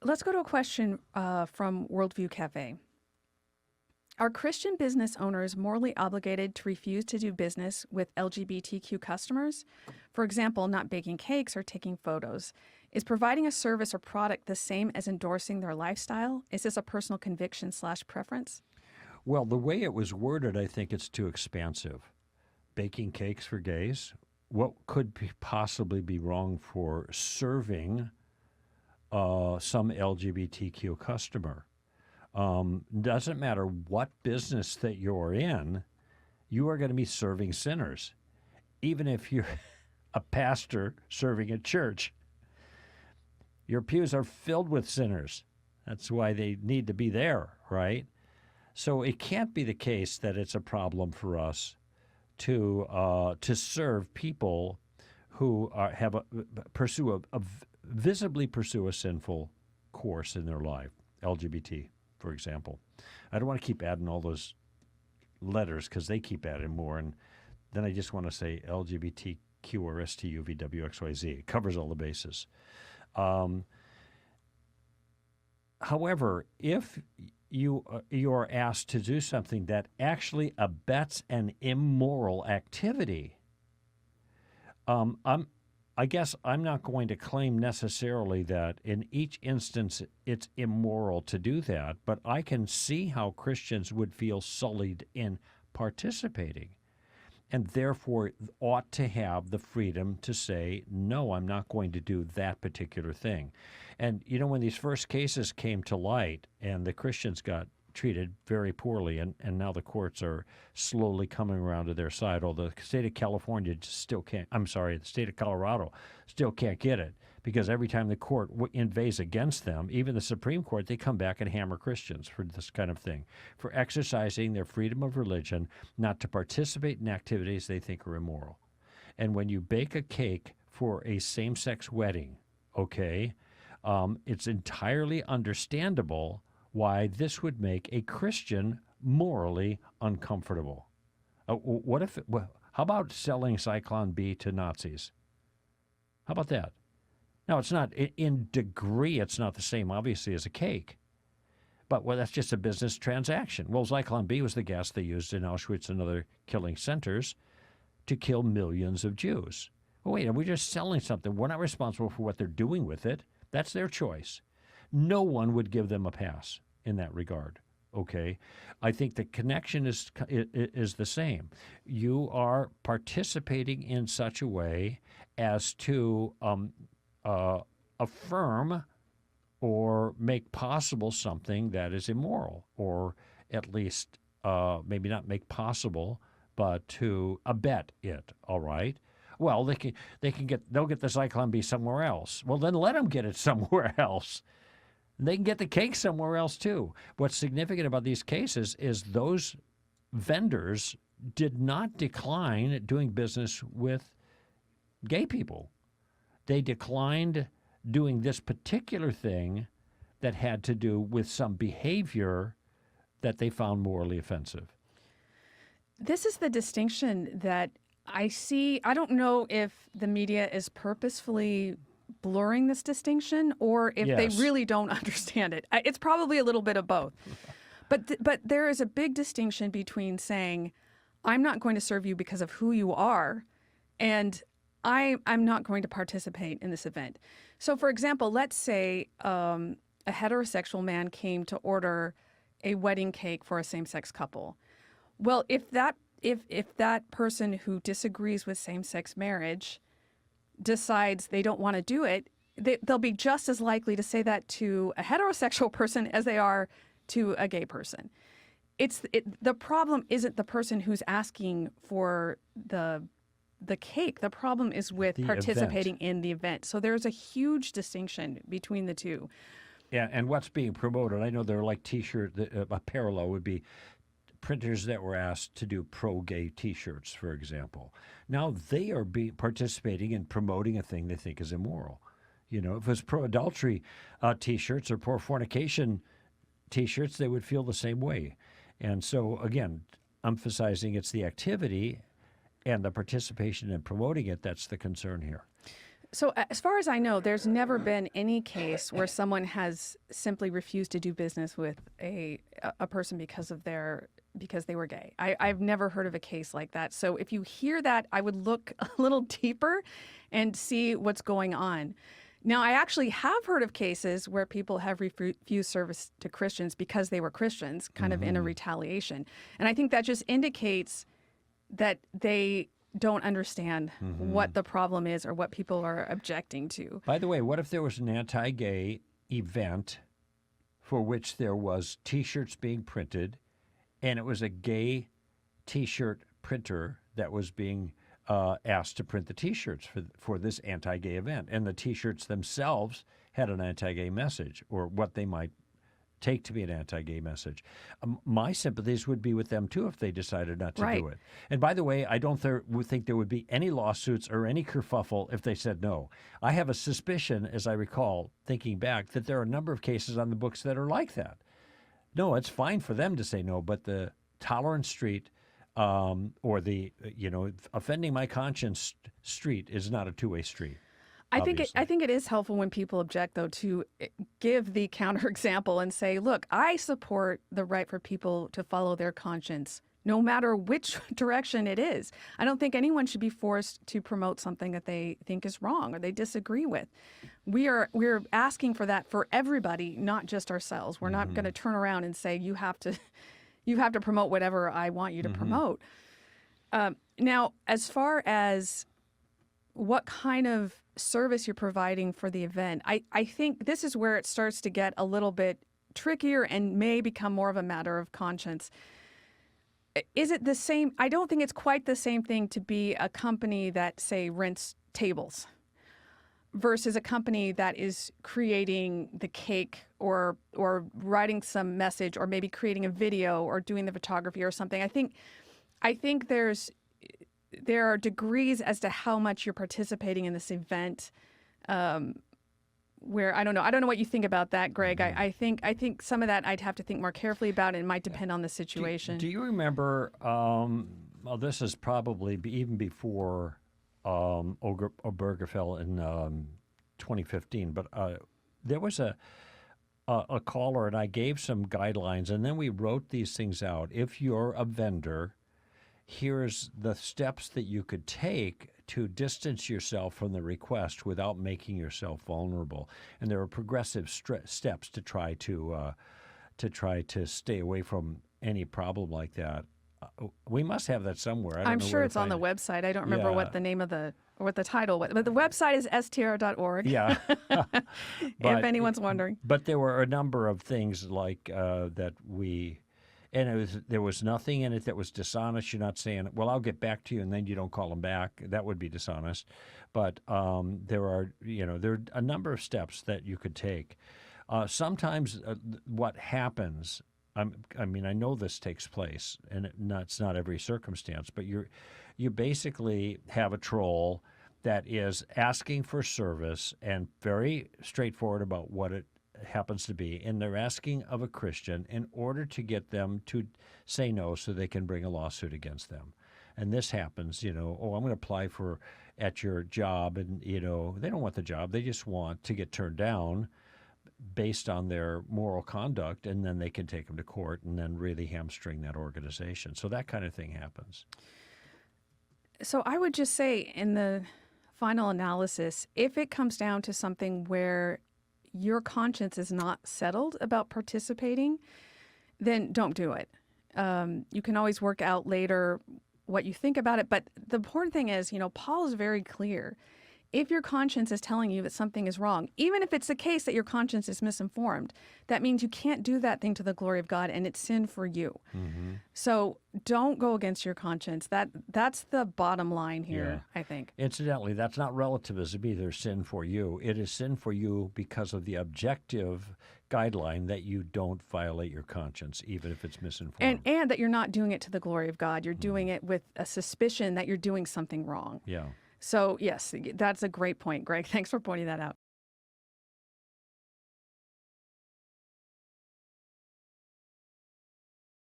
Let's go to a question from Worldview Cafe. Are Christian business owners morally obligated to refuse to do business with LGBTQ customers? For example, not baking cakes or taking photos. Is providing a service or product the same as endorsing their lifestyle? Is this a personal conviction/preference? Well, the way it was worded, I think it's too expansive. Baking cakes for gays? What could possibly be wrong for serving some LGBTQ customer? Doesn't matter what business that you're in, you are going to be serving sinners. Even if you're a pastor serving a church, your pews are filled with sinners. That's why they need to be there, right? So it can't be the case that it's a problem for us to serve people who visibly pursue a sinful course in their life, LGBT. For example. I don't want to keep adding all those letters because they keep adding more. And then I just want to say LGBTQ or STUVWXYZ. It covers all the bases. However, if you are asked to do something that actually abets an immoral activity, I guess I'm not going to claim necessarily that in each instance it's immoral to do that, but I can see how Christians would feel sullied in participating and therefore ought to have the freedom to say, no, I'm not going to do that particular thing. And, you know, when these first cases came to light and the Christians got treated very poorly, and now the courts are slowly coming around to their side, although the state of California still can't, the state of Colorado still can't get it, because every time the court inveighs against them, even the Supreme Court, they come back and hammer Christians for this kind of thing, for exercising their freedom of religion, not to participate in activities they think are immoral. And when you bake a cake for a same-sex wedding, okay, it's entirely understandable why this would make a Christian morally uncomfortable. How about selling Zyklon B to Nazis? How about that? Now, it's not, in degree, it's not the same, obviously, as a cake. But, well, that's just a business transaction. Well, Zyklon B was the gas they used in Auschwitz and other killing centers to kill millions of Jews. Well, wait, we're just selling something. We're not responsible for what they're doing with it. That's their choice. No one would give them a pass in that regard, okay? I think the connection is the same. You are participating in such a way as to affirm or make possible something that is immoral, or at least maybe not make possible, but to abet it, all right? Well, they'll get the Zyklon B somewhere else. Well, then let them get it somewhere else. They can get the cake somewhere else, too. What's significant about these cases is those vendors did not decline doing business with gay people. They declined doing this particular thing that had to do with some behavior that they found morally offensive. This is the distinction that I see. I don't know if the media is purposefully blurring this distinction or if Yes. they really don't understand it. It's probably a little bit of both. But there is a big distinction between saying, I'm not going to serve you because of who you are, and I'm not going to participate in this event. So, for example, let's say a heterosexual man came to order a wedding cake for a same-sex couple. Well, if that person who disagrees with same-sex marriage decides they don't want to do it, they'll be just as likely to say that to a heterosexual person as they are to a gay person. The problem isn't the person who's asking for the cake. The problem is with participating in the event. So there's a huge distinction between the two. Yeah, and what's being promoted, I know there are like T-shirt, a parallel would be printers that were asked to do pro-gay T-shirts, for example. Now they are participating in promoting a thing they think is immoral. You know, if it's pro-adultery T-shirts or pro-fornication T-shirts, they would feel the same way. And so, again, emphasizing it's the activity and the participation in promoting it, that's the concern here. So as far as I know, there's never been any case where someone has simply refused to do business with a person because they were gay. I've never heard of a case like that. So if you hear that, I would look a little deeper and see what's going on. Now, I actually have heard of cases where people have refused service to Christians because they were Christians, kind of in a retaliation. And I think that just indicates that they don't understand what the problem is or what people are objecting to. By the way, what if there was an anti-gay event for which there was T-shirts being printed, and it was a gay T-shirt printer that was being asked to print the T-shirts for this anti-gay event, and the T-shirts themselves had an anti-gay message, or what they might take to be an anti-gay message. My sympathies would be with them, too, if they decided not to do it. And by the way, I don't think there would be any lawsuits or any kerfuffle if they said no. I have a suspicion, as I recall, thinking back, that there are a number of cases on the books that are like that. No, it's fine for them to say no, but the tolerant street or the, offending my conscience street is not a two-way street. I think it is helpful when people object, though, to give the counterexample and say, look, I support the right for people to follow their conscience, no matter which direction it is. I don't think anyone should be forced to promote something that they think is wrong or they disagree with. We're asking for that for everybody, not just ourselves. We're not going to turn around and say, you have to promote whatever I want you to promote. Now, as far as what kind of service you're providing for the event, I think this is where it starts to get a little bit trickier and may become more of a matter of conscience. Is it the same? I don't think it's quite the same thing to be a company that, say, rents tables versus a company that is creating the cake or writing some message or maybe creating a video or doing the photography or something. I think there are degrees as to how much you're participating in this event, where I don't know what you think about that, Greg. I think some of that I'd have to think more carefully about. It might depend on the situation. Do you remember? Well, this is probably even before Obergefell in 2015, but there was a caller, and I gave some guidelines, and then we wrote these things out. If you're a vendor, here's the steps that you could take to distance yourself from the request without making yourself vulnerable. And there are progressive steps to try to stay away from any problem like that. We must have that somewhere. I'm sure it's on the website. I don't remember what the name of what the title was, but the website is str.org. Yeah. If anyone's wondering. But there were a number of things like that we. And there was nothing in it that was dishonest. You're not saying, well, I'll get back to you, and then you don't call them back. That would be dishonest. But there are a number of steps that you could take. Sometimes what happens, I know this takes place, and it's not every circumstance, but you basically have a troll that is asking for service and very straightforward about what it happens to be, and they're asking of a Christian in order to get them to say no so they can bring a lawsuit against them. And this happens, I'm going to apply at your job, and, they don't want the job. They just want to get turned down based on their moral conduct, and then they can take them to court and then really hamstring that organization. So that kind of thing happens. So I would just say in the final analysis, if it comes down to something where your conscience is not settled about participating, then don't do it. You can always work out later what you think about it. But the important thing is, Paul is very clear. If your conscience is telling you that something is wrong, even if it's the case that your conscience is misinformed, that means you can't do that thing to the glory of God, and it's sin for you. Mm-hmm. So don't go against your conscience. That's the bottom line here, I think. Incidentally, that's not relativism either, sin for you. It is sin for you because of the objective guideline that you don't violate your conscience, even if it's misinformed. And that you're not doing it to the glory of God. You're doing it with a suspicion that you're doing something wrong. Yeah. So, yes, that's a great point, Greg. Thanks for pointing that out.